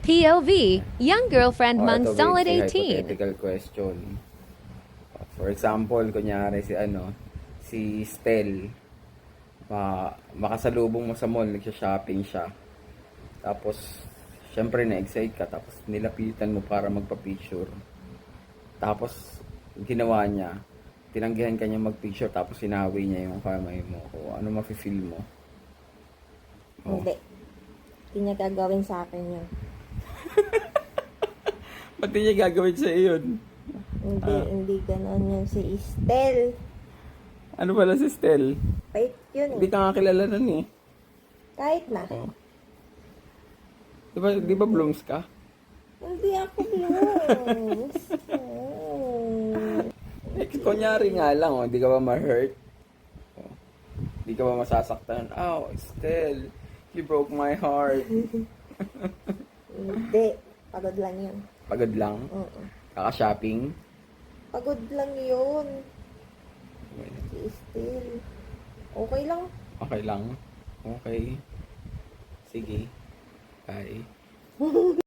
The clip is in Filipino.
POV, young girlfriend Ito, Solid babe, 18. hypothetical question. For example, kunyari si Stel, makasalubong mo sa mall, nagsha-shopping siya. Tapos, syempre na-excite ka, tapos nilapitan mo para magpa-picture. Tapos, ginawa niya, tinanggihan ka niya mag-picture, tapos sinawi niya yung kamay mo. O ano mafe-feel mo? Oh. Hindi. Hindi niya gagawin sa akin yun. Ba't di niya gagawin sa yun? Hindi ganon yun si Estel. Ano pala si Stel? Bait yun Hindi eh. ka nga kilala nun eh. Kahit na. Oh. Di ba blooms ka? Hindi ako blues. Kunyari nga lang, di ka ba ma-hurt? Oh. Di ka ba masasaktan? Oh, Stel, you broke my heart. Hindi. Pagod lang yun. Pagod lang? Oo. Kaka-shopping? Pagod lang yun. Si Estel. Okay lang. Okay lang? Okay. Sige. Bye.